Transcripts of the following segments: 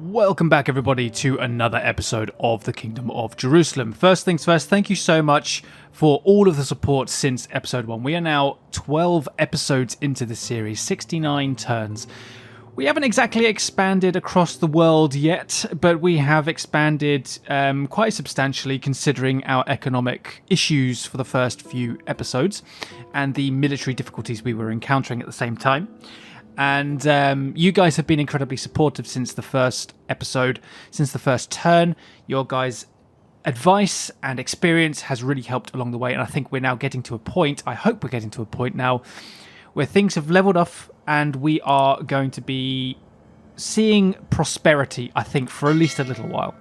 Welcome back, everybody, to another episode of the Kingdom of Jerusalem. First things first, thank you so much for all of the support since episode 1. We are now 12 episodes into the series, 69 turns. We haven't exactly expanded across the world yet, but we have expanded quite substantially considering our economic issues for the first few episodes and the military difficulties we were encountering at the same time. And you guys have been incredibly supportive since the first episode, since the first turn. Your guys' advice and experience has really helped along the way. And I think we're now getting to a point, I hope we're getting to a point now, where things have leveled off and we are going to be seeing prosperity, I think, for at least a little while.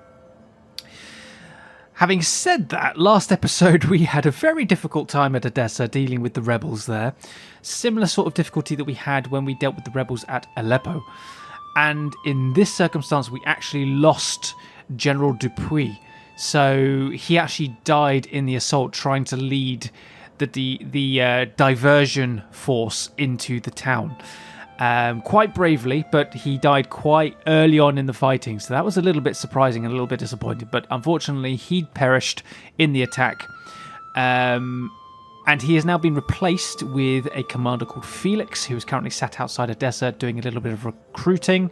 Having said that, last episode we had a very difficult time at Edessa dealing with the rebels there. Similar sort of difficulty that we had when we dealt with the rebels at Aleppo. And in this circumstance we actually lost General Dupuy. So he actually died in the assault trying to lead the diversion force into the town. Quite bravely, but he died quite early on in the fighting, so that was a little bit surprising and a little bit disappointing, but unfortunately he'd perished in the attack, and he has now been replaced with a commander called Felix, who is currently sat outside Edessa doing a little bit of recruiting,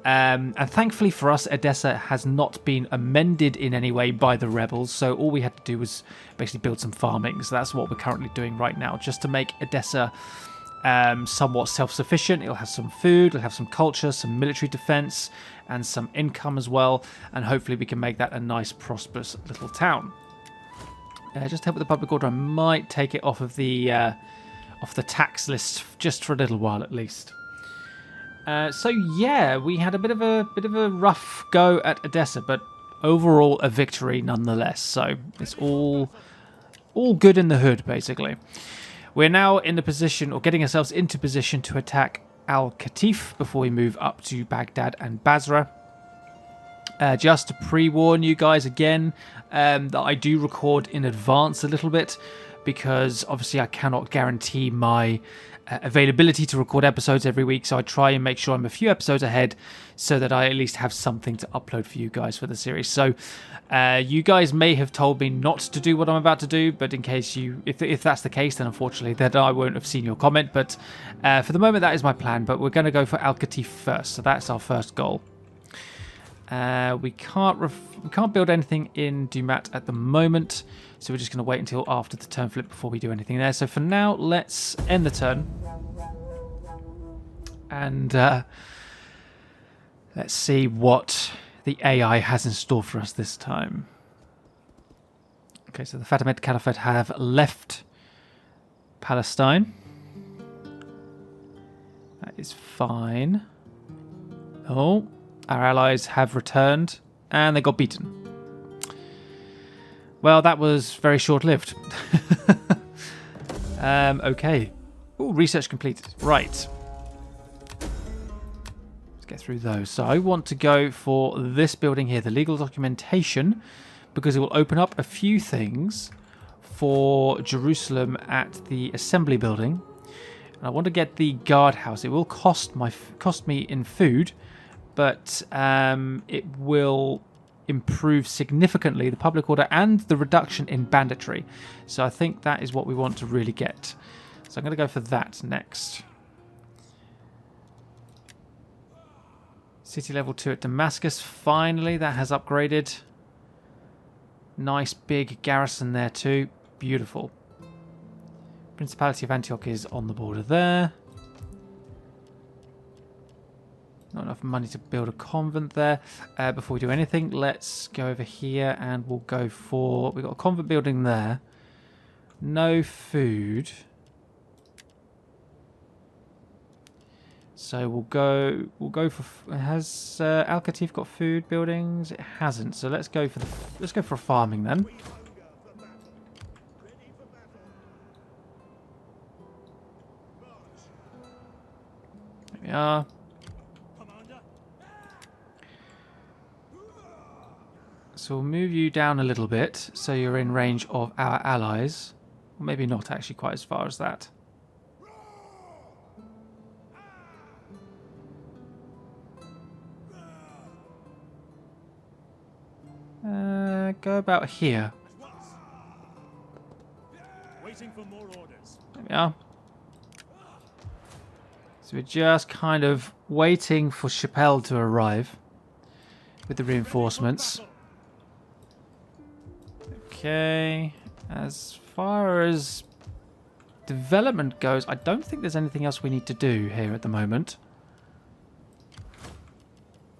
and thankfully for us, Edessa has not been amended in any way by the rebels, so all we had to do was basically build some farming, so that's what we're currently doing right now, just to make Edessa somewhat self-sufficient. It'll have some food, it'll have some culture, some military defense, and some income as well. And hopefully we can make that a nice, prosperous little town. Just to help with the public order, I might take it off the tax list just for a little while at least. So yeah, we had a bit of a rough go at Edessa, but overall a victory nonetheless. So it's all good in the hood, basically. We're now in the position, or getting ourselves into position, to attack Qatif before we move up to Baghdad and Basra. Just to pre-warn you guys again, that I do record in advance a little bit, because obviously I cannot guarantee my availability to record episodes every week, so I try and make sure I'm a few episodes ahead so that I at least have something to upload for you guys for the series. So you guys may have told me not to do what I'm about to do, but in case if that's the case, then unfortunately then I won't have seen your comment, but for the moment that is my plan. But we're going to go for Qatif first, so that's our first goal. We can't build anything in Dumat at the moment, so we're just going to wait until after the turn flip before we do anything there. So for now, let's end the turn. And let's see what the AI has in store for us this time. Okay, so the Fatimid Caliphate have left Palestine. That is fine. Oh, our allies have returned, and they got beaten. Well, that was very short-lived. Okay. Ooh, research completed. Right. Let's get through those. So I want to go for this building here, the legal documentation, because it will open up a few things for Jerusalem at the assembly building. And I want to get the guardhouse. It will cost me in food, but it will improve significantly the public order and the reduction in banditry. So I think that is what we want to really get. So I'm going to go for that next. City level 2 at Damascus. Finally, that has upgraded. Nice big garrison there too. Beautiful. Principality of Antioch is on the border there. Not enough money to build a convent there. Before we do anything, let's go over here and we'll go for... We've got a convent building there. No food. So we'll go for... Has Qatif got food buildings? It hasn't. So let's go for farming then. There we are. So we'll move you down a little bit so you're in range of our allies. Or maybe not actually quite as far as that. Go about here. Waiting for more orders. There we are. So we're just kind of waiting for Chappelle to arrive with the reinforcements. Okay. As far as development goes, I don't think there's anything else we need to do here at the moment.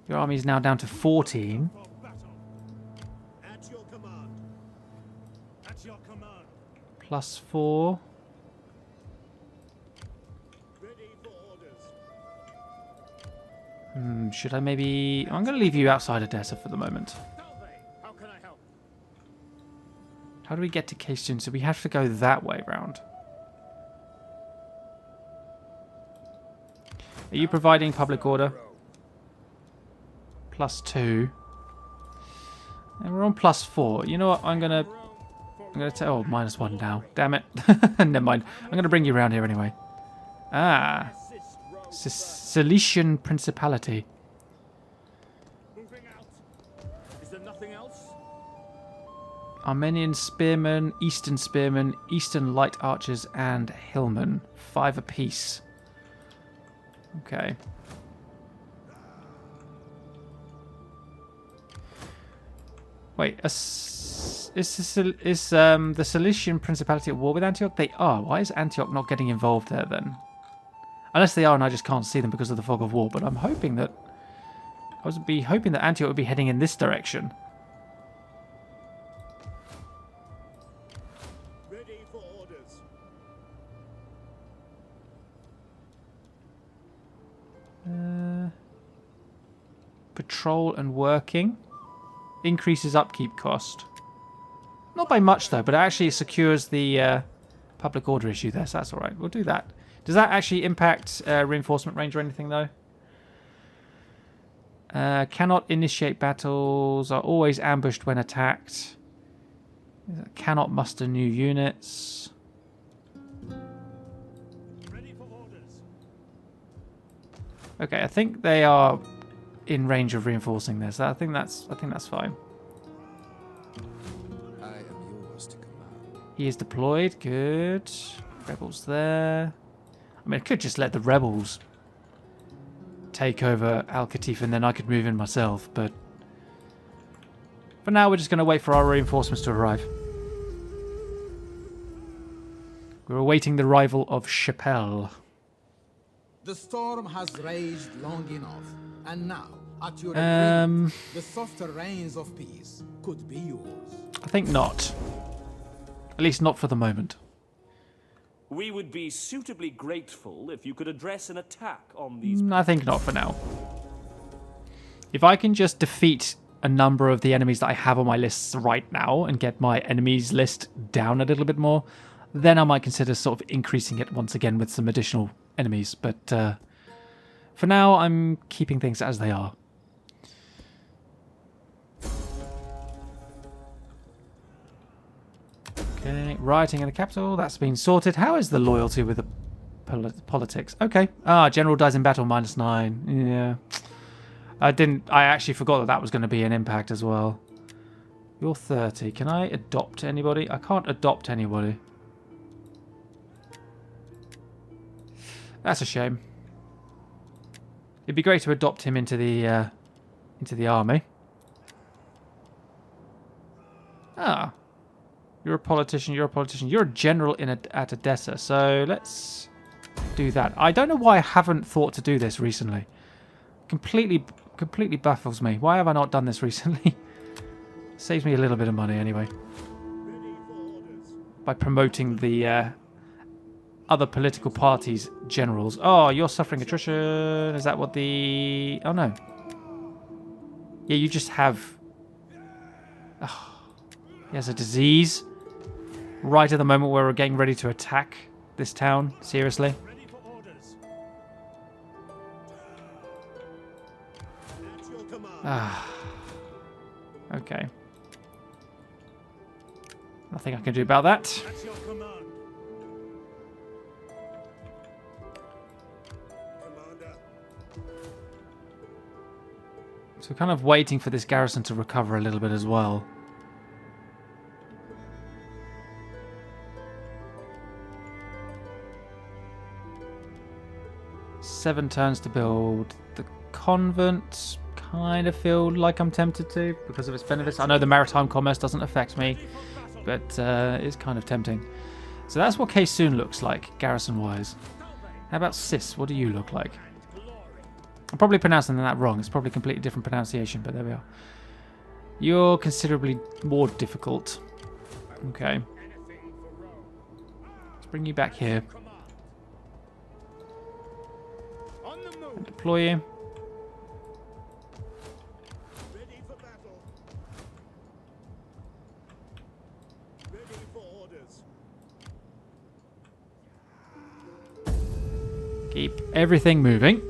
Your army is now down to 14. At your command. At your command. Plus 4. Ready for orders. Should I maybe... I'm going to leave you outside Odessa for the moment. How can I help? How do we get to Caisson? So we have to go that way round. Are you providing public order? Plus 2. And we're on plus 4. You know what? I'm gonna tell. Oh, minus 1 now. Damn it. Never mind. I'm gonna bring you around here anyway. Ah, Cilician Principality. Moving out. Is there nothing else? Armenian spearmen, Eastern light archers, and hillmen. 5 apiece. Okay. Wait, is the Cilician Principality at war with Antioch? They are. Why is Antioch not getting involved there then? Unless they are and I just can't see them because of the fog of war. But I'm hoping that... I was hoping that Antioch would be heading in this direction. Ready for orders. Patrol and working. Increases upkeep cost. Not by much though, but it actually secures the public order issue there, so that's alright. We'll do that. Does that actually impact reinforcement range or anything though? Cannot initiate battles, are always ambushed when attacked. Cannot muster new units. Ready for orders. Okay, I think they are in range of reinforcing this. I think that's fine. I am yours to command. He is deployed. Good. Rebels there. I mean, I could just let the rebels take over Qatif and then I could move in myself, but for now we're just going to wait for our reinforcements to arrive. We're awaiting the arrival of Chappelle. The storm has raged long enough, and now, at your agreement, the softer rains of peace could be yours. I think not. At least not for the moment. We would be suitably grateful if you could address an attack on these... I think not for now. If I can just defeat a number of the enemies that I have on my lists right now and get my enemies list down a little bit more, then I might consider sort of increasing it once again with some additional enemies. But for now, I'm keeping things as they are. Okay, rioting in the capital. That's been sorted. How is the loyalty with the politics? Okay. Ah, general dies in battle, -9. Yeah. I actually forgot that that was going to be an impact as well. You're 30. Can I adopt anybody? I can't adopt anybody. That's a shame. It'd be great to adopt him into the army. Ah. You're a politician, you're a politician. You're a general at Odessa, so let's do that. I don't know why I haven't thought to do this recently. Completely baffles me. Why have I not done this recently? Saves me a little bit of money anyway. By promoting the other political parties' generals. Oh, you're suffering attrition. Is that what the... Oh, no. Yeah, you just have... Oh, he has a disease. Right at the moment where we're getting ready to attack this town. Seriously. Ready for orders. At your command. Ah. Okay. Nothing I can do about that. At your command. Commander. So we're kind of waiting for this garrison to recover a little bit as well. Seven turns to build the convent. Kind of feel like I'm tempted to because of its benefits. I know the maritime commerce doesn't affect me, but it's kind of tempting. So that's what Kaysoon looks like, garrison-wise. How about Sis? What do you look like? I'm probably pronouncing that wrong. It's probably a completely different pronunciation, but there we are. You're considerably more difficult. Okay. Let's bring you back here. And deploy you. Keep everything moving.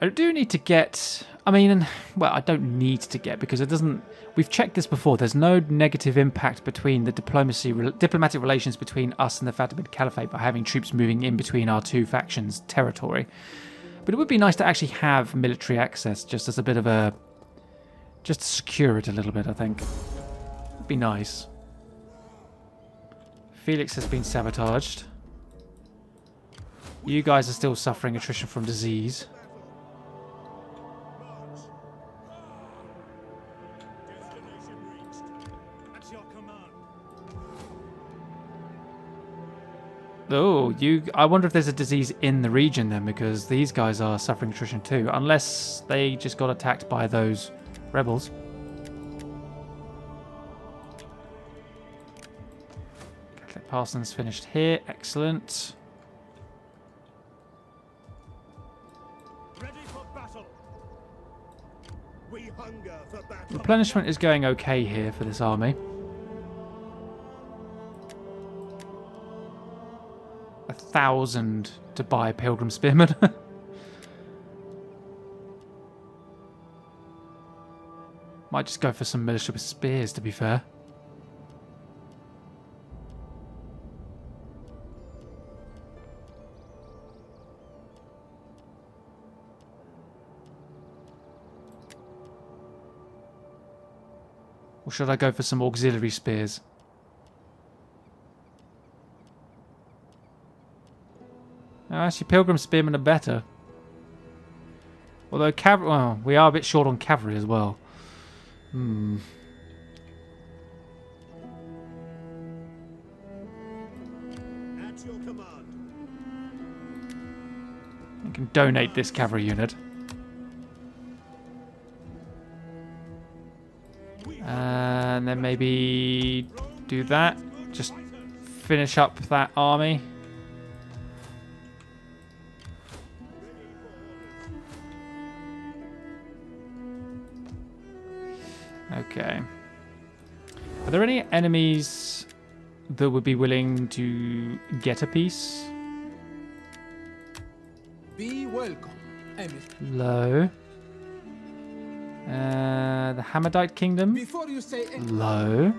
I do need to get... I mean, well, I don't need to get because it doesn't... We've checked this before. There's no negative impact between the diplomatic relations between us and the Fatimid Caliphate by having troops moving in between our two factions' territory. But it would be nice to actually have military access just as a bit of a... Just to secure it a little bit, I think. Would be nice. Felix has been sabotaged. You guys are still suffering attrition from disease. Oh, I wonder if there's a disease in the region then, because these guys are suffering attrition too, unless they just got attacked by those rebels. Catholic Parsons finished here. Excellent. Ready for battle. We hunger for battle. Replenishment is going okay here for this army. 1,000 to buy Pilgrim Spearmen. Might just go for some militia with spears, to be fair. Or should I go for some auxiliary spears? No, actually, Pilgrim Spearmen are better. Although cavalry, well, we are a bit short on cavalry as well. At your command. I can donate this cavalry unit. And then maybe do that. Just finish up that army. Okay. Are there any enemies that would be willing to get a piece? Be welcome, Emir. Low. The Hamadite Kingdom. Before you say anything, Low.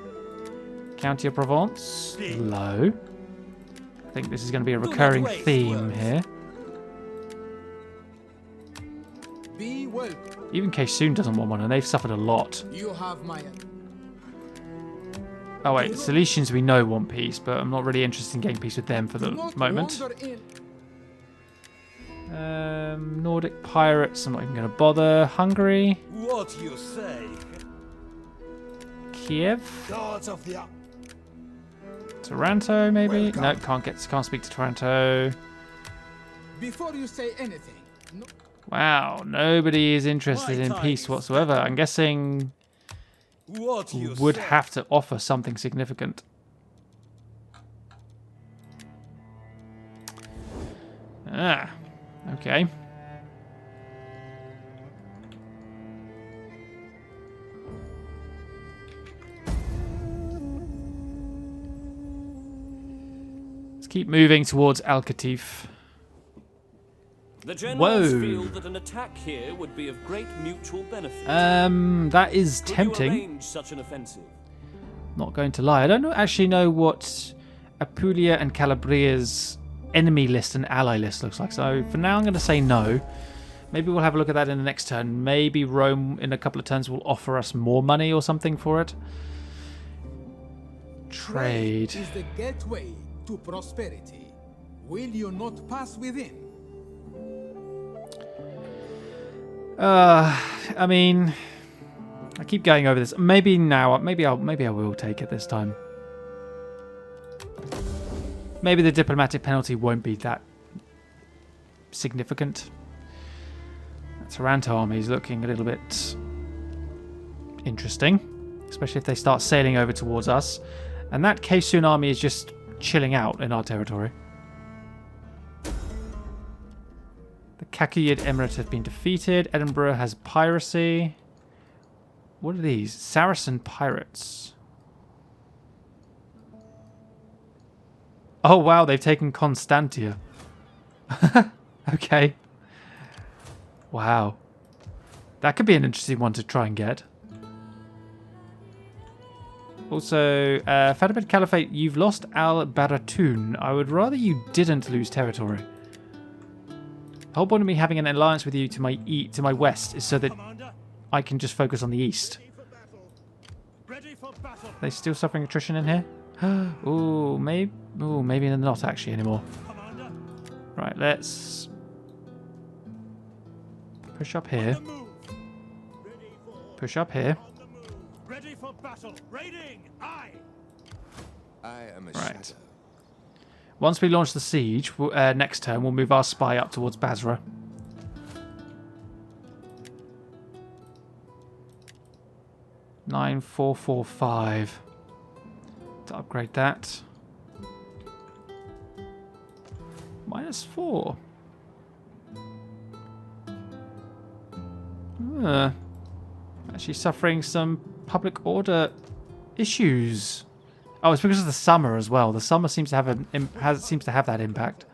County of Provence. Low. I think this is going to be a recurring theme here. be welcome. Even Kaysoon doesn't want one, and they've suffered a lot. You have my... Oh wait, Cilicians we know want peace, but I'm not really interested in getting peace with them for the moment. Nordic pirates, I'm not even going to bother. Hungary. What you say? Kiev. Gods of the... Taranto, maybe? Welcome. No, can't speak to Taranto. Before you say anything, no, Wow, nobody is interested in peace whatsoever. I'm guessing What you would say? have to offer something significant. Ah, okay. Let's keep moving towards Qatif. The generals Whoa. feel that an attack here would be of great mutual benefit. That is Could tempting. you arrange such an offensive? Not going to lie. I don't actually know what Apulia and Calabria's enemy list and ally list, looks like. So for now, I'm going to say no. Maybe we'll have a look at that in the next turn. Maybe Rome, in a couple of turns, will offer us more money or something for it. Trade. Is the gateway to prosperity. Will you not pass within? I mean, I keep going over this. Maybe now, maybe I will take it this time. Maybe the diplomatic penalty won't be that significant. That Taranto army is looking a little bit interesting, especially if they start sailing over towards us. And that Kaysun army is just chilling out in our territory. The Kakuyid Emirate have been defeated. Edinburgh has piracy. What are these? Saracen pirates. Oh wow, they've taken Constantia. Okay. Wow. That could be an interesting one to try and get. Also, Fatimid Caliphate, you've lost Al-Baratun. I would rather you didn't lose territory. The whole point of me having an alliance with you to my west is so that I can just focus on the east. Are they still suffering attrition in here? Ooh, maybe they're not actually anymore. Right, let's push up here. Push up here. Ready for battle. Raiding. Aye. I am a Right. shadow. Once we launch the siege, next turn we'll move our spy up towards Basra. $9,445 to upgrade that. -4. Actually suffering some public order issues. Oh, it's because of the summer as well. The summer seems to have that impact.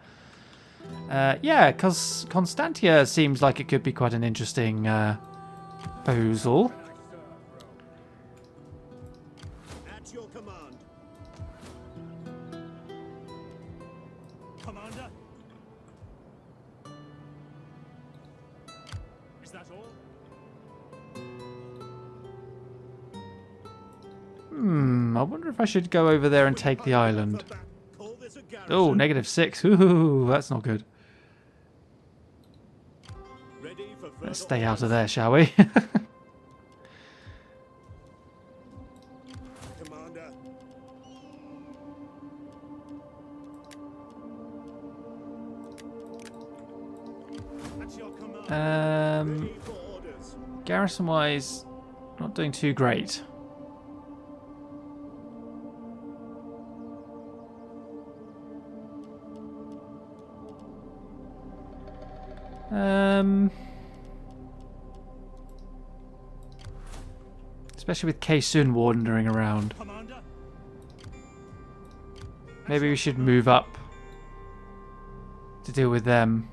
Yeah, because Constantia seems like it could be quite an interesting proposal. At your command. Commander. Is that all? I wonder if I should go over there and take the island. Call this a garrison. Oh, -6. Ooh, that's not good. Ready for Let's further stay out of orders. there, shall we? Commander. At your command. Ready for orders. Garrison-wise, not doing too great. Especially with Kaysun wandering around. Commander. Maybe we should move up to deal with them.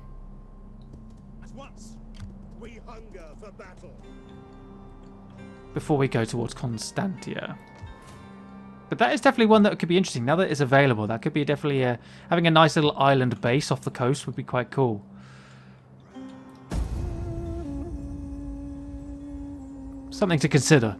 At once. We hunger for battle. Before we go towards Constantia. But that is definitely one that could be interesting. Now that it's available, that could be definitely having a nice little island base off the coast would be quite cool. Something to consider.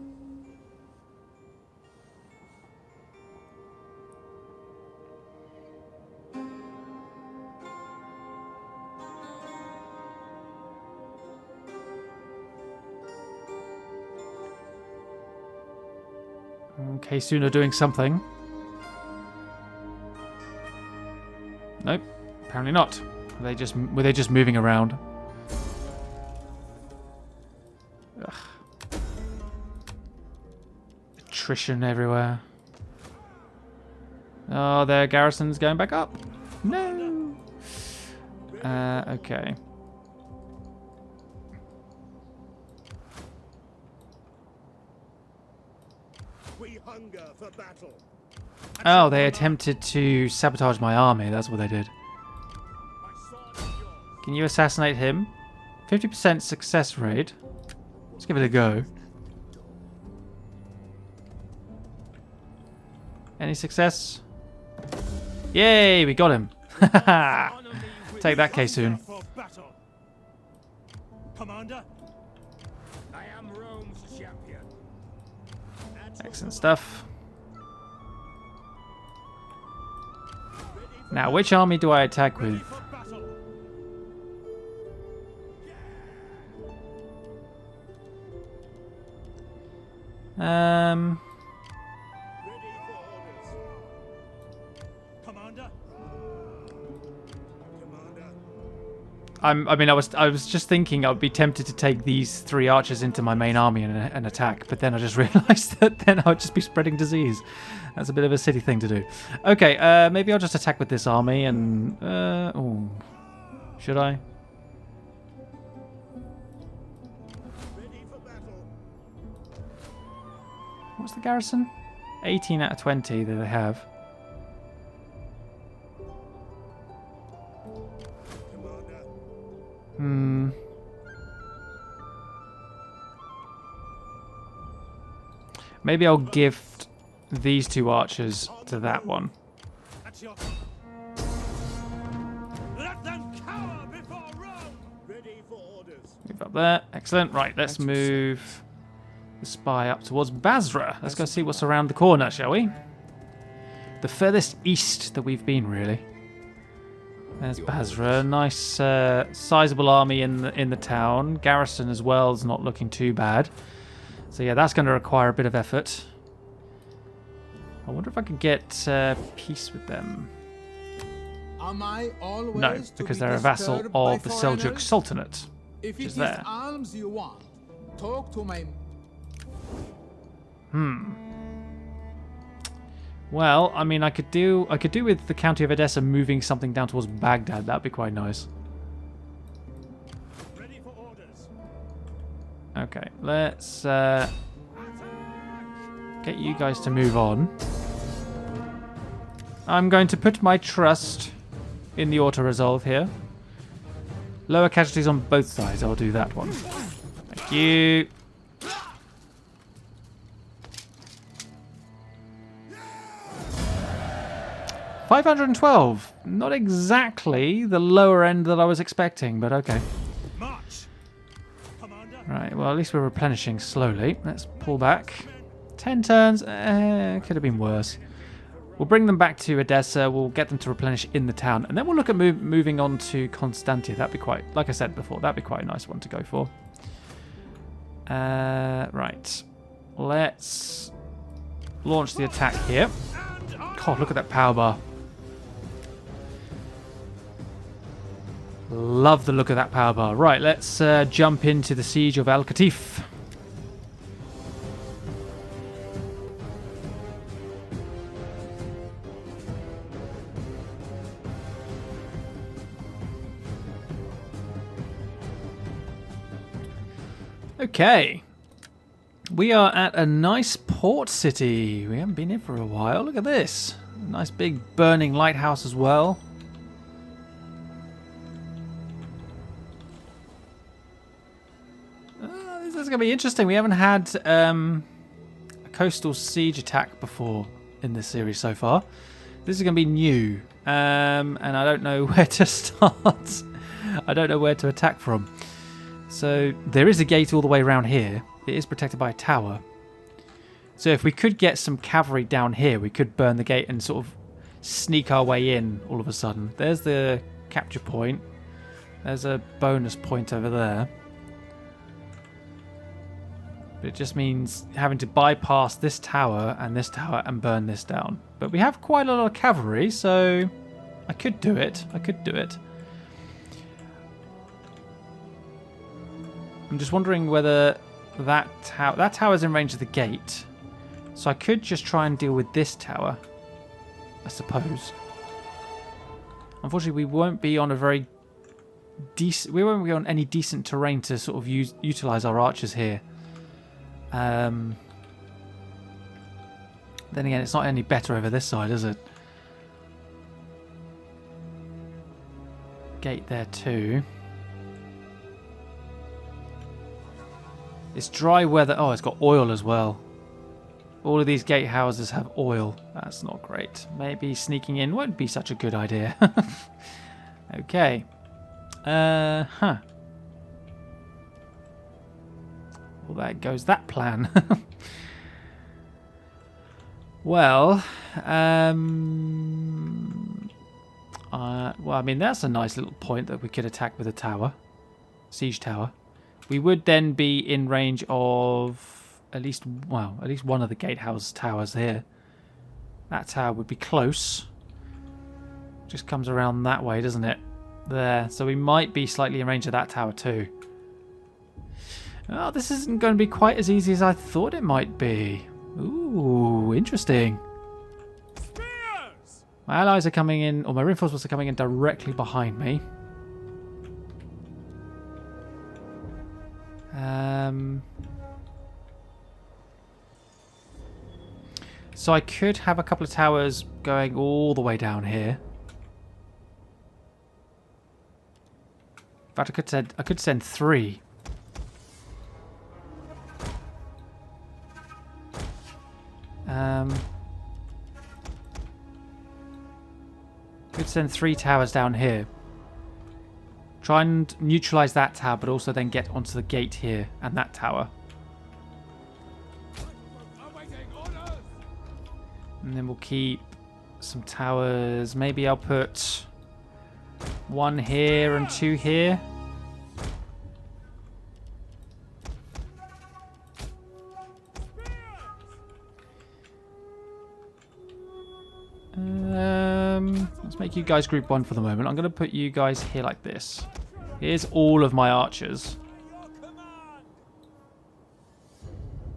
Okay, Suna doing something. Nope, apparently not. Were they just moving around? Ugh. Attrition everywhere. Oh, their garrison's going back up. No. Okay. We hunger for battle. Oh, they attempted to sabotage my army. That's what they did. My sword is yours. Can you assassinate him? 50% success rate. Let's give it a go. Any success? Yay, we got him. Take that, K-Soon. For battle. Commander, I am Rome's champion. Excellent stuff. Now, which army do I attack with? For battle. Ready for orders. Commander. Commander. I mean, I was just thinking I would be tempted to take these 3 archers into my main army and attack, but then I just realised that then I would just be spreading disease. That's a bit of a silly thing to do. Okay, maybe I'll just attack with this army and... oh, should I? Ready for battle. What's the garrison? 18 out of 20 that they have. Commander. Maybe I'll gift these 2 archers to that one. At your... Let them cower before Rome. Ready for orders. Move up there. Excellent. Right, let's move the spy up towards Basra. Let's go see what's around the corner, shall we? The furthest east that we've been, really. There's Basra. Nice, sizable army in the town. Garrison as well is not looking too bad. So yeah, that's going to require a bit of effort. I wonder if I could get peace with them. Am I always No, to because be they're a vassal disturbed by of the Seljuk foreigners? Sultanate, If which it is is there. alms you want, talk to my... Well, I mean, I could do with the County of Edessa moving something down towards Baghdad. That'd be quite nice. Ready for orders. Okay, let's get you guys to move on. I'm going to put my trust in the auto-resolve here. Lower casualties on both sides. I'll do that one. Thank you. $512. Not exactly the lower end that I was expecting, but okay. March. Commander. Right, well, at least we're replenishing slowly. Let's pull back. 10 turns. Could have been worse. We'll bring them back to Edessa. We'll get them to replenish in the town. And then we'll look at moving on to Constantia. That'd be quite, like I said before, that'd be quite a nice one to go for. Right. Let's launch the attack here. God, look at that power bar. Love the look of that power bar. Right, let's jump into the siege of Qatif. Okay. We are at a nice port city. We haven't been here for a while. Look at this. A nice big burning lighthouse as well. This is going to be interesting. We haven't had a coastal siege attack before in this series so far. This is going to be new. And I don't know where to start. I don't know where to attack from. So there is a gate all the way around here. It is protected by a tower. So if we could get some cavalry down here, we could burn the gate and sort of sneak our way in all of a sudden. There's the capture point. There's a bonus point over there. But it just means having to bypass this tower and burn this down. But we have quite a lot of cavalry, so I could do it. I could do it. I'm just wondering whether that tower's in range of the gate. So I could just try and deal with this tower, I suppose. Unfortunately, we won't be on a very decent... We won't be on any decent terrain to sort of utilize our archers here. Then again, it's not any better over this side, is it? Gate there too. It's dry weather. Oh, it's got oil as well. All of these gatehouses have oil. That's not great. Maybe sneaking in won't be such a good idea. Okay. Well, there goes that plan. Well, I mean, that's a nice little point that we could attack with a tower. Siege tower. We would then be in range of at least one of the gatehouse towers here. That tower would be close. Just comes around that way, doesn't it? There. So we might be slightly in range of that tower too. Oh, this isn't going to be quite as easy as I thought it might be. Ooh, interesting. Spears! My allies are coming in, or my reinforcements are coming in directly behind me. So I could have a couple of towers going all the way down here. In fact, I could send 3. Could send 3 towers down here. Try and neutralize that tower, but also then get onto the gate here and that tower. And then we'll keep some towers. Maybe I'll put 1 here and 2 here. Let's make you guys group 1 for the moment. I'm going to put you guys here like this. Here's all of my archers.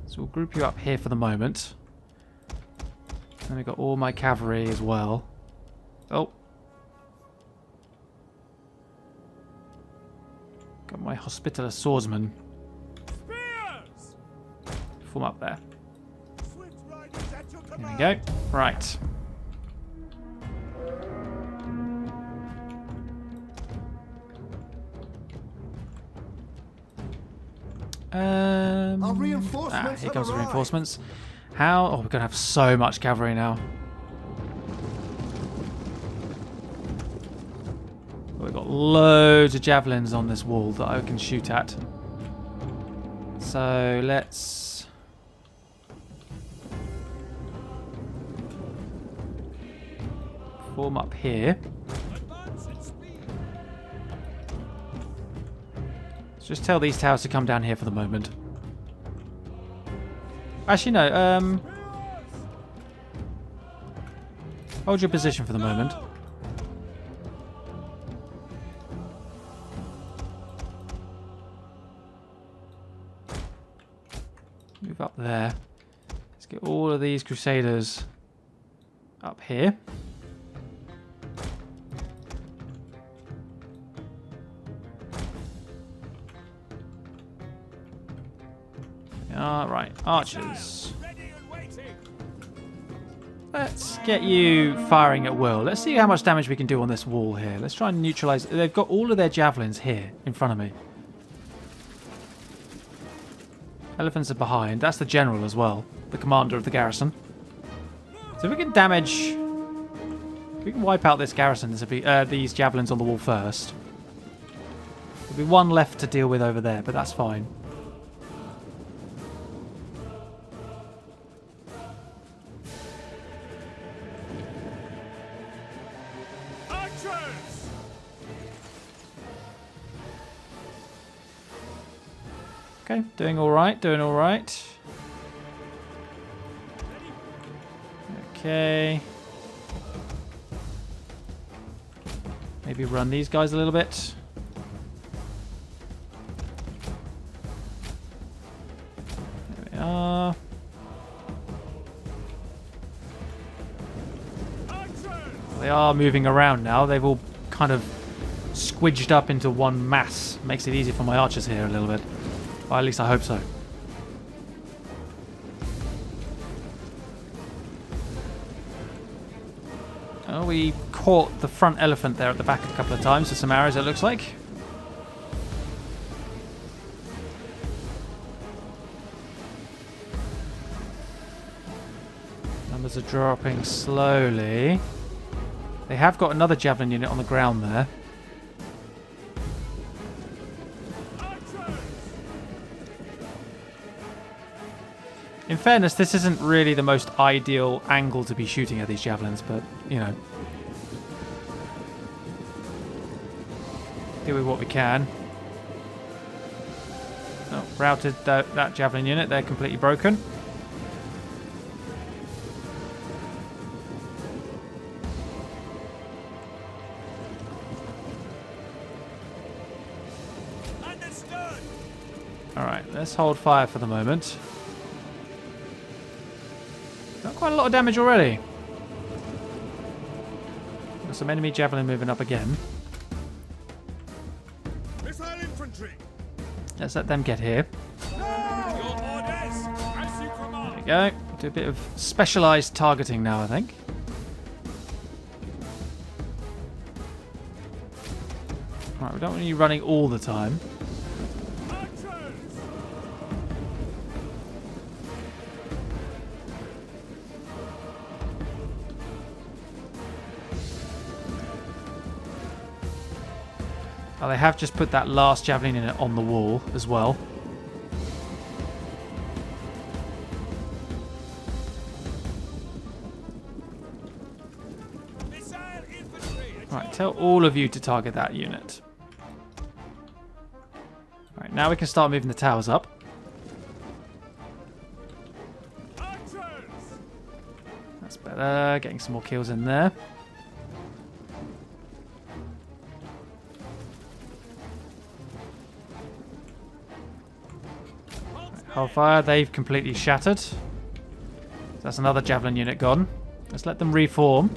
So we'll group you up here for the moment. And we've got all my cavalry as well. Oh. Got my hospitaller swordsman. Spears! Form up there. Swift riders at your There command. we go. Right. Our reinforcements Here have comes the arrived. reinforcements. How? Oh, we're going to have so much cavalry now. We've got loads of javelins on this wall that I can shoot at. So let's... form up here. Let's just tell these towers to come down here for the moment. Actually, no. Hold your position for the moment. Move up there. Let's get all of these crusaders up here. Alright, archers. Ready and waiting. Let's get you firing at will. Let's see how much damage we can do on this wall here. Let's try and neutralize. They've got all of their javelins here in front of me. Elephants are behind. That's the general as well, the commander of the garrison. So if we can damage, if we can wipe out this garrison, this will be these javelins on the wall first. There'll be 1 left to deal with over there, but that's fine. Archers! Okay, doing all right, doing all right. Okay. Maybe run these guys a little bit. There we are. They are moving around now. They've all kind of squidged up into one mass. Makes it easy for my archers here a little bit. Well, at least I hope so. Oh, we caught the front elephant there at the back a couple of times with some arrows, it looks like. Numbers are dropping slowly. They have got another javelin unit on the ground there. In fairness, this isn't really the most ideal angle to be shooting at these javelins, but, you know. Do with what we can. Oh, routed that javelin unit. They're completely broken. Alright, let's hold fire for the moment. Got quite a lot of damage already. Got some enemy javelin moving up again. Missile infantry. Let's let them get here. Your orders, as you command. There we go. Do a bit of specialised targeting now, I think. Right, we don't want you running all the time. Oh, they have just put that last javelin in it on the wall as well. Right, tell all of you to target that unit. Right, now we can start moving the towers up. That's better. Getting some more kills in there. Hellfire, they've completely shattered. That's another javelin unit gone. Let's let them reform.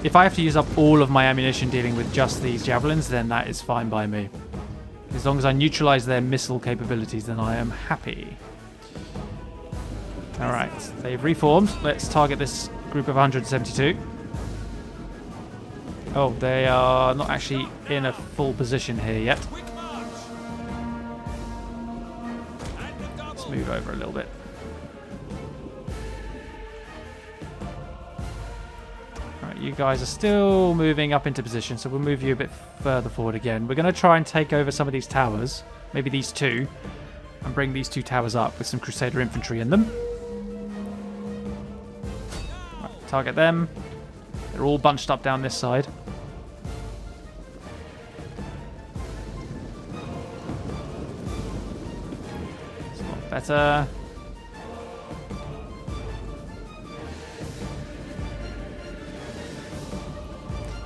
If I have to use up all of my ammunition dealing with just these javelins, then that is fine by me. As long as I neutralize their missile capabilities, then I am happy. Alright, they've reformed. Let's target this group of 172. Oh, they are not actually in a full position here yet. Let's move over a little bit. Alright, you guys are still moving up into position, so we'll move you a bit further forward again. We're going to try and take over some of these towers, maybe these two, and bring these two towers up with some Crusader infantry in them. Right, target them. They're all bunched up down this side. It's a lot better.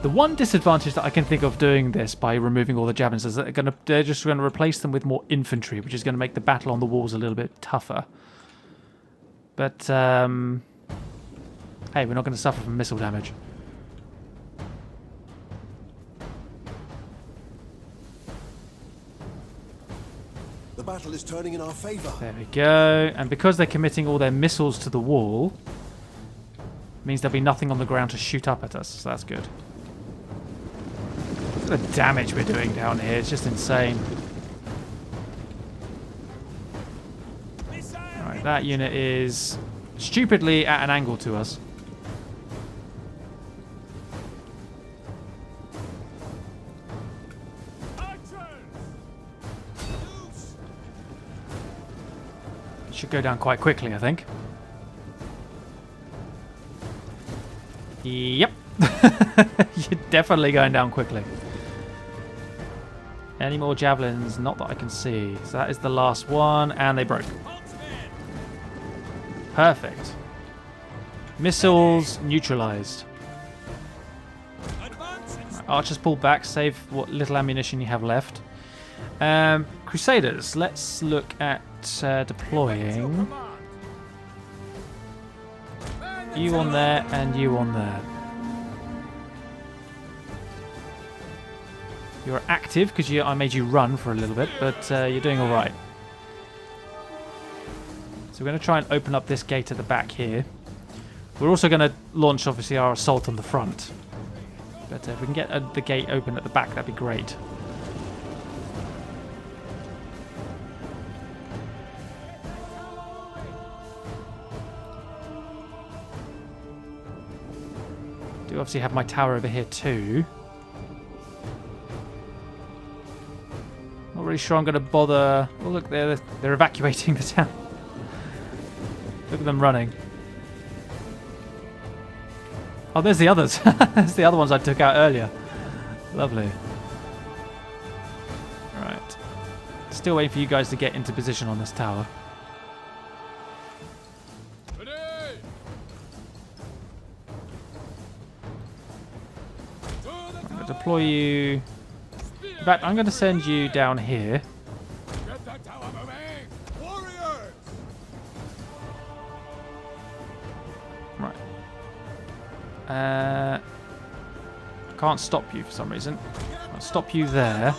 The one disadvantage that I can think of doing this by removing all the javelins is that they're just going to replace them with more infantry, which is going to make the battle on the walls a little bit tougher. But, hey, we're not going to suffer from missile damage. The battle is turning in our favor. There we go. And because they're committing all their missiles to the wall, it means there'll be nothing on the ground to shoot up at us, so that's good. Look at the damage we're doing down here, it's just insane. Alright, that unit is stupidly at an angle to us. Should go down quite quickly, I think. Yep. You're definitely going down quickly. Any more javelins? Not that I can see. So that is the last one, and they broke. Perfect. Missiles neutralized. Right, archers pull back, save what little ammunition you have left. Crusaders, let's look at deploying. You on there, and you on there. You're active because I made you run for a little bit, but you're doing all right. So we're going to try and open up this gate at the back here. We're also going to launch, obviously, our assault on the front. But if we can get the gate open at the back, that'd be great. do obviously have my tower over here too. Not really sure I'm going to bother. Oh look, they're evacuating the town. Look at them running. Oh, there's the others. There's the other ones I took out earlier. Lovely. Alright. Still waiting for you guys to get into position on this tower. I'm going to deploy you. In fact, I'm going to send you down here. Right. I can't stop you for some reason. I'll stop you there.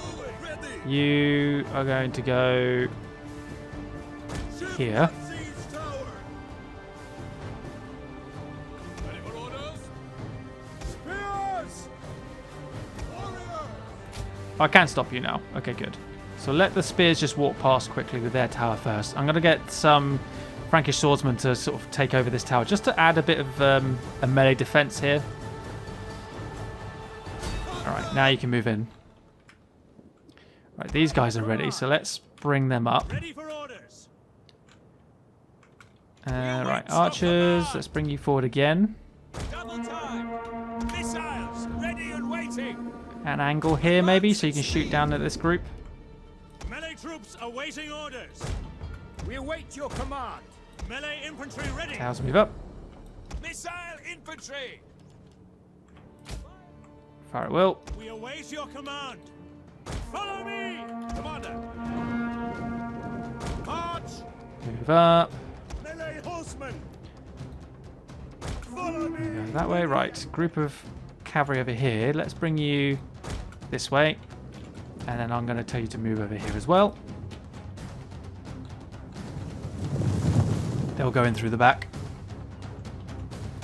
You are going to go here. I can stop you now. Okay, good. So let the spears just walk past quickly with their tower first. I'm going to get some Frankish swordsmen to sort of take over this tower, just to add a bit of a melee defense here. Alright, now you can move in. Right, these guys are ready, so let's bring them up. Ready for orders. Right, archers, let's bring you forward again. Double time. Missiles ready and waiting. An angle here maybe, so you can shoot down at this group. Melee troops awaiting orders. We await your command. Melee infantry ready. Towers move up. Missile infantry. Fire at will. We await your command. Follow me, Commander. March. Move up. Melee horsemen. Follow me. Go that way, right. Group of cavalry over here. Let's bring you this way. And then I'm going to tell you to move over here as well. They'll go in through the back.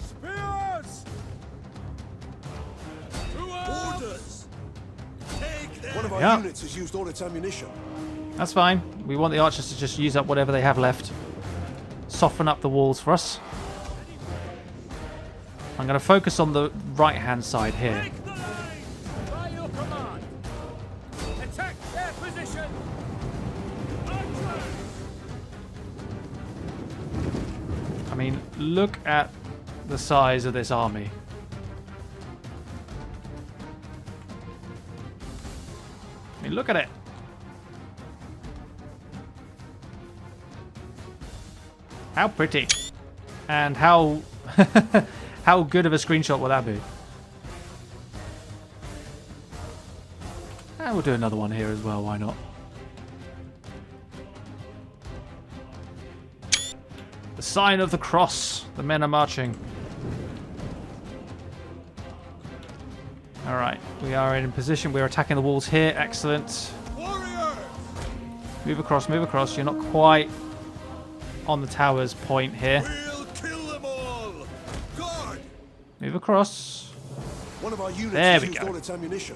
Spears. Orders! One of our Yeah. units has used all its ammunition. That's fine. We want the archers to just use up whatever they have left. Soften up the walls for us. I'm going to focus on the right-hand side here. Take the line. By your command. Attack their position. Archers. I mean, look at the size of this army. I mean, look at it. How pretty. And how how good of a screenshot will that be? And we'll do another one here as well, why not? The sign of the cross. The men are marching. Alright, we are in position. We're attacking the walls here. Excellent. Warriors. Move across, move across. You're not quite on the tower's point here. We'll kill them all! Guard! Move across. One of our units There has we used go. all its ammunition.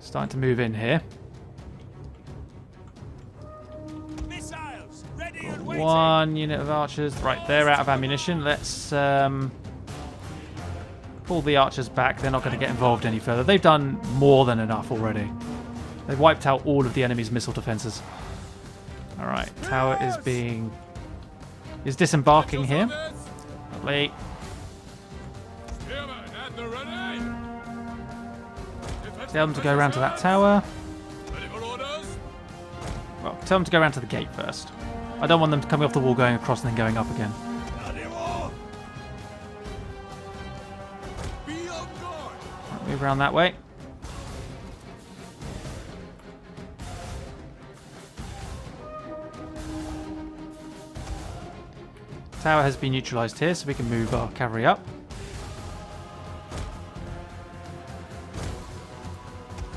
Starting to move in here. Missiles ready and waiting. One unit of archers. Right, they're out of ammunition. Let's pull the archers back. They're not going to get involved any further. They've done more than enough already. They've wiped out all of the enemy's missile defenses. Alright, tower is disembarking here. Lovely. Spearmen at the ready. Tell them to go around to that tower. Ready for orders. Well, tell them to go around to the gate first. I don't want them coming off the wall, going across, and then going up again. Be on guard! Right, move around that way. Tower has been neutralized here, so we can move our cavalry up.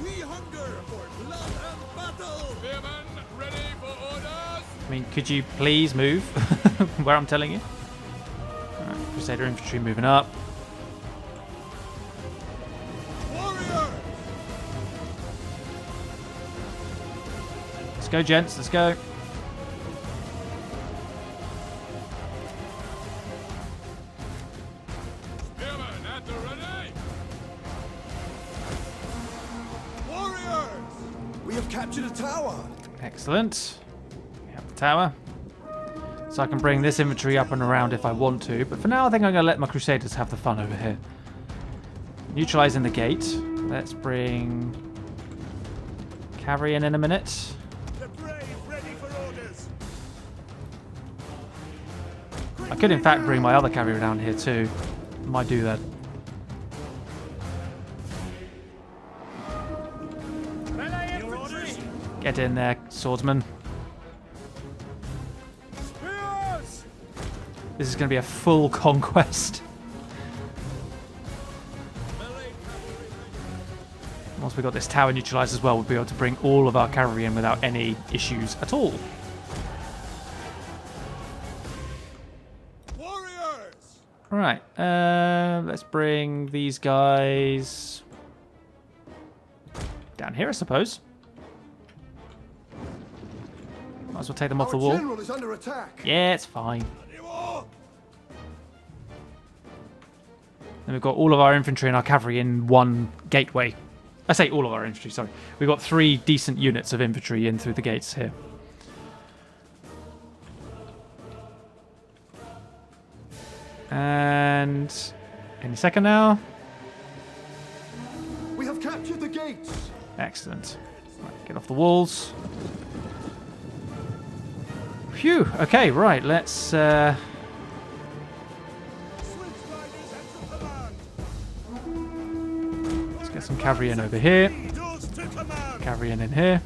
We hunger for blood and battle! Spearmen ready for orders. I mean, could you please move where I'm telling you? Alright, Crusader infantry moving up. Warrior! Let's go, gents. Let's go. Spearmen captured a tower. Excellent. We have the tower. So I can bring this infantry up and around if I want to. But for now, I think I'm going to let my Crusaders have the fun over here. Neutralizing the gate. Let's bring cavalry in a minute. The brave ready for orders. I could, in fact, bring my other cavalry down here too. Might do that. Melee infantry! Get in there, swordsman. Spears! This is going to be a full conquest. Once we've got this tower neutralized as well, we'll be able to bring all of our cavalry in without any issues at all. Warriors! Right, let's bring these guys down here, I suppose. Might as well take them off the wall. General is under attack. Yeah, it's fine. Then we've got all of our infantry and our cavalry in one gateway. I say all of our infantry, sorry. We've got 3 decent units of infantry in through the gates here. And any second now. We have captured the gates. Excellent. Right, get off the walls. Phew. Okay, right. Let's Switch riders enter command. let's get some cavalry in over here. Leaders to command. Cavalry in here.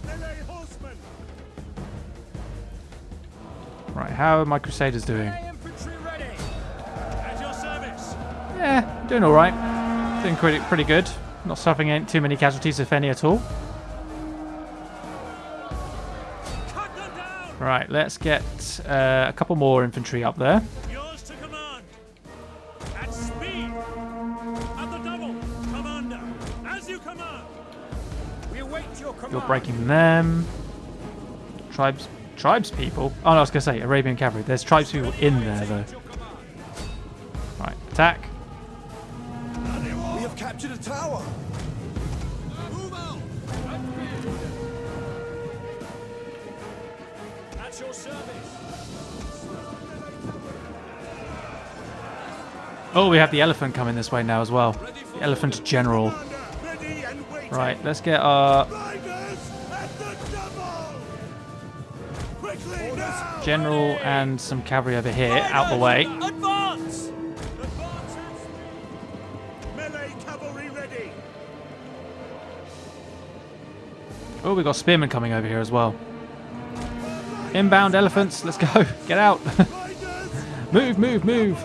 Melee horsemen. Right. How are my Crusaders doing? Melee infantry ready! At your service. Yeah, doing all right. Doing pretty good. Not suffering too many casualties, if any at all. Cut them down. Right. Let's get a couple more infantry up there. Yours to command. At speed. At the double. Commander. As you command. We await your command. You're breaking them. Tribes people. Oh no, I was gonna say Arabian cavalry. There's tribes people in there though. Right. Attack. We have captured a tower. Move out. At your service. Oh, we have the elephant coming this way now as well. The elephant general. Commander, ready and waiting. Right, let's get our Riders at the double. Quickly now. general and some cavalry over here out the way. Advance. Advance at speed. Melee cavalry ready. Oh, we've got spearmen coming over here as well. Inbound elephants, let's go. Get out. Move, move, move.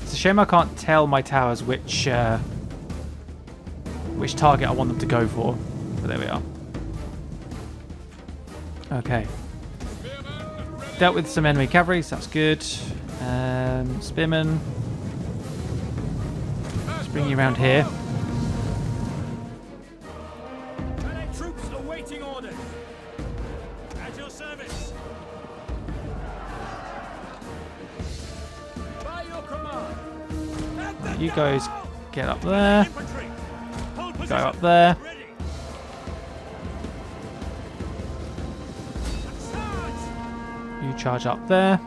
It's a shame I can't tell my towers which target I want them to go for. But there we are. Okay. Dealt with some enemy cavalry, so that's good. Spearmen. Let's bring you around here. Melee troops awaiting orders. At your service. By your command. At the You guys get up there. infantry. Hold Go position. up there. Ready. You charge up there.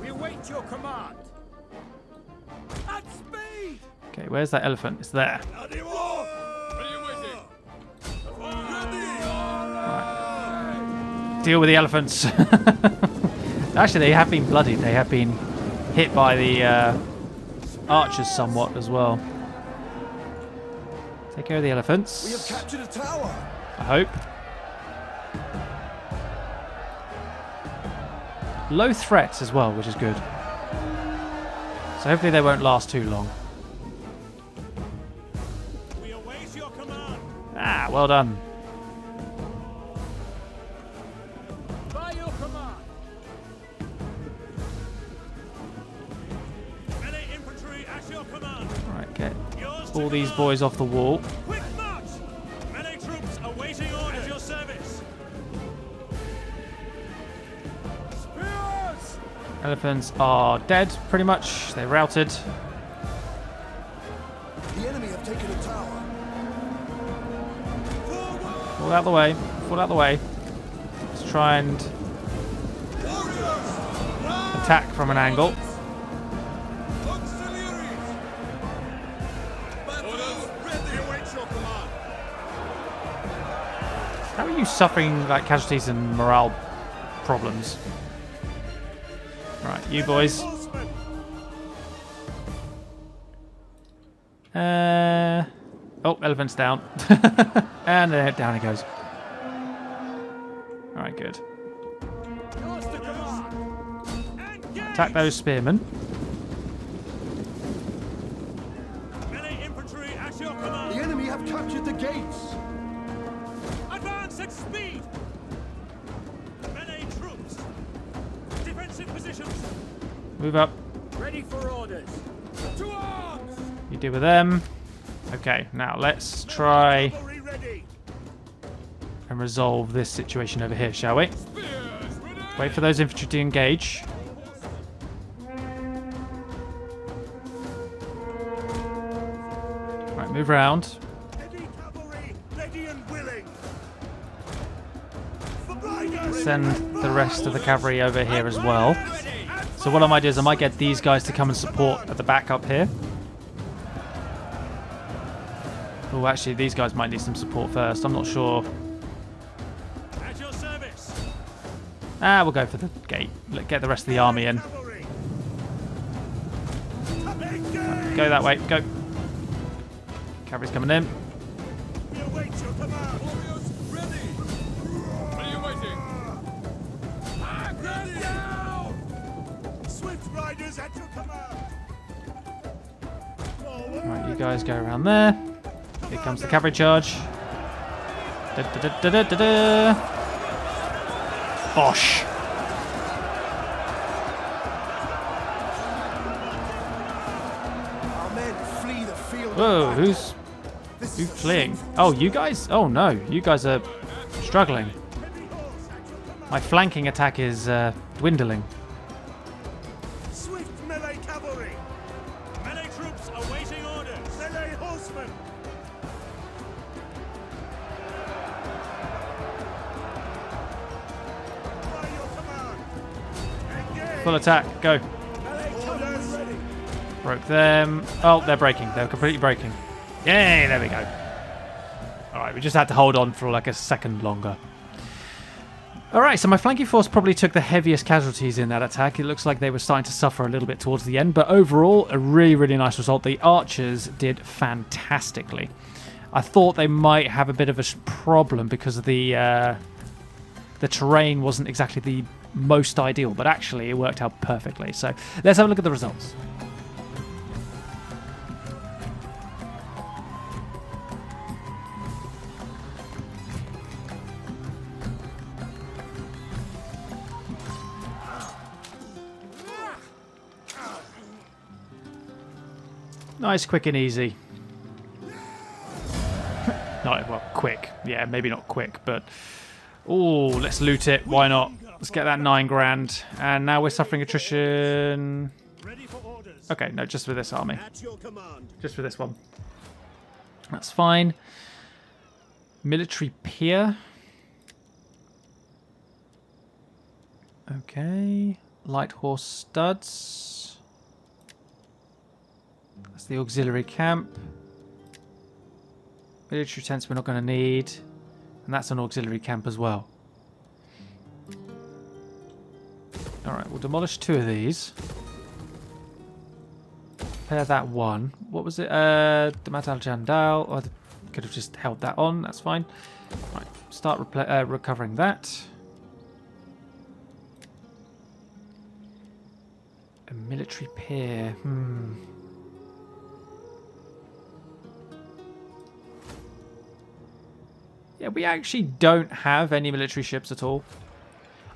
We await your command. At speed. Okay, where's that elephant? It's there. Ready and waiting. Deal with the elephants. Actually, they have been bloodied. They have been hit by the archers somewhat as well. Take care of the elephants. We have captured a tower. I hope. Low threats as well, which is good. So hopefully they won't last too long. We await your command. Ah, well done. By your command. Melee infantry at your command. Right, get Yours to all these command. boys off the wall. Quick march. Melee troops awaiting orders. At your service. Spears. Elephants are dead, pretty much. They're routed. Fall out the way. Fall out the way. Let's try and attack from an angle. How are you suffering like casualties and morale problems? Right, you boys. Oh, elephant's down. And down it goes. Alright, good. Yours to command. Attack those spearmen. Melee infantry at your command. The enemy have captured the gates. Advance at speed. Melee troops. Defensive positions. Move up. Ready for orders. To arms. You deal with them. Okay, now let's try Cavalry ready. and resolve this situation over here, shall we? Wait for those infantry to engage. Right, move around. Heavy cavalry ready and willing. For riders. Send the rest of the cavalry over here as well. So what I might do is I might get these guys to come and support at the back up here. Oh, actually, these guys might need some support first. I'm not sure. At your service. We'll go for the gate. Get the rest of the army in. Cavalry. Go that way. Go. Cavalry's coming in. We await your command. Warriors ready. What are you waiting? Ready now. Swift riders at your command. Forward. Right, you guys go around there. Here comes the cavalry charge. Da, da, da, da, da, da, da. Bosh. Our men flee the field. Whoa, who's fleeing? Oh, you guys? Oh no, you guys are struggling. My flanking attack is dwindling. Swift melee cavalry. Melee troops awaiting orders. Melee horsemen. By your command. Engage. Full attack, go. Melee orders ready. Broke them. Oh, they're breaking. They're completely breaking. Yay, there we go. Alright, we just had to hold on for like a second longer. Alright, so my flanking force probably took the heaviest casualties in that attack. It looks like they were starting to suffer a little bit towards the end, but overall, a really, really nice result. The archers did fantastically. I thought they might have a bit of a problem because of the terrain wasn't exactly the most ideal, but actually it worked out perfectly. So let's have a look at the results. Nice, quick and easy. Not, well, quick. Yeah, maybe not quick, but... Oh, let's loot it. Why not? Let's get that 9 grand. And now we're suffering attrition... Ready for orders. Okay, no, just with this army. At your command. Just for this one. That's fine. Military pier. Okay. Light horse studs. That's the auxiliary camp. Military tents we're not going to need. And that's an auxiliary camp as well. Alright, we'll demolish 2 of these. Repair that one. What was it? Damat al-Jandal. Oh, I could have just held that on. That's fine. Right, start recovering that. A military pier. Yeah, we actually don't have any military ships at all.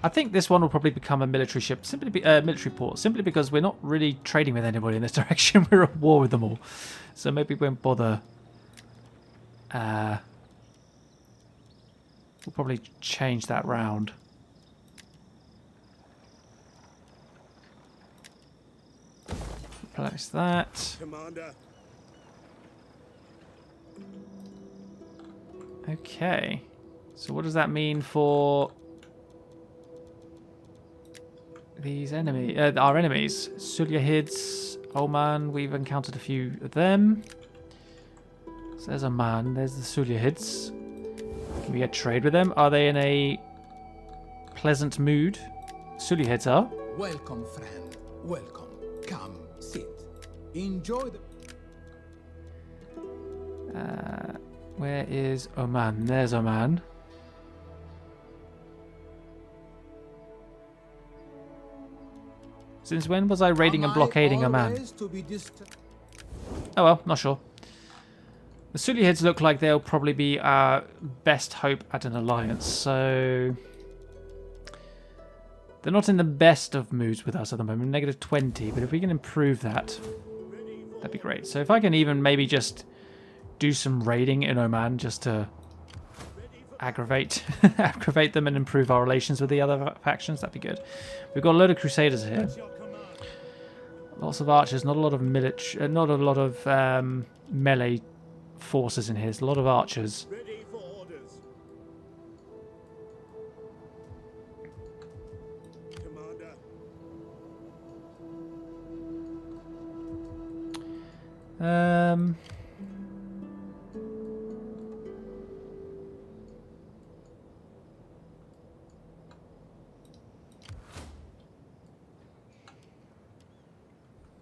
I think this one will probably become a military ship, military port, simply because we're not really trading with anybody in this direction. We're at war with them all, so maybe we won't bother. We'll probably change that round. Replace that. Commander. Okay. So what does that mean for these our enemies? Sulyahids, Oman, we've encountered a few of them. So there's Oman, there's the Sulyahids. Can we get trade with them? Are they in a pleasant mood? Sulyahids are. Welcome, friend. Welcome. Come, sit. Enjoy the... Where is Oman? There's Oman. Since when was I raiding and blockading Oman? Oh well, not sure. The Sulyahids look like they'll probably be our best hope at an alliance, so... They're not in the best of moods with us at the moment, negative 20, but if we can improve that, that'd be great. So if I can even maybe just do some raiding in Oman just to aggravate them and improve our relations with the other factions, that'd be good. We've got a load of crusaders here. Lots of archers, not a lot of melee forces in here. There's a lot of archers. Ready for orders. Commander.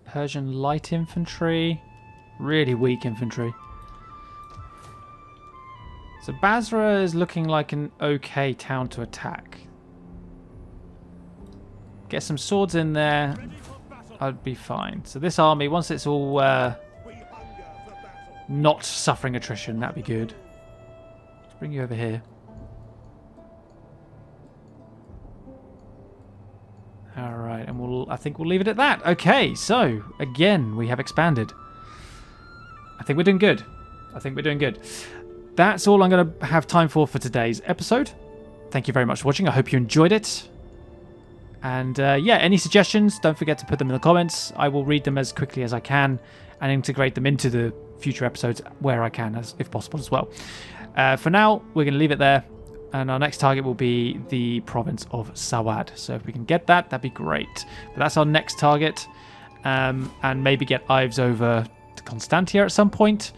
Persian light infantry, really weak infantry. So Basra is looking like an okay town to attack. Get some swords in there, I'd be fine. So this army, once it's all not suffering attrition, that'd be good. Let's bring you over here. Alright, and I think we'll leave it at that. Okay, so, again, we have expanded. I think we're doing good. That's all I'm going to have time for today's episode. Thank you very much for watching. I hope you enjoyed it. And, yeah, any suggestions, don't forget to put them in the comments. I will read them as quickly as I can and integrate them into the future episodes where I can, if possible as well. For now, we're going to leave it there. And our next target will be the province of Sawad. So if we can get that, that'd be great. But that's our next target. And maybe get Ives over to Constantia at some point.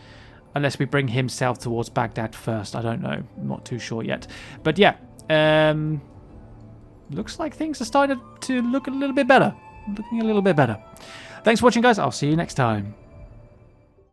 Unless we bring him south towards Baghdad first. I don't know. I'm not too sure yet. But yeah. Looks like things are starting to look a little bit better. Looking a little bit better. Thanks for watching, guys. I'll see you next time.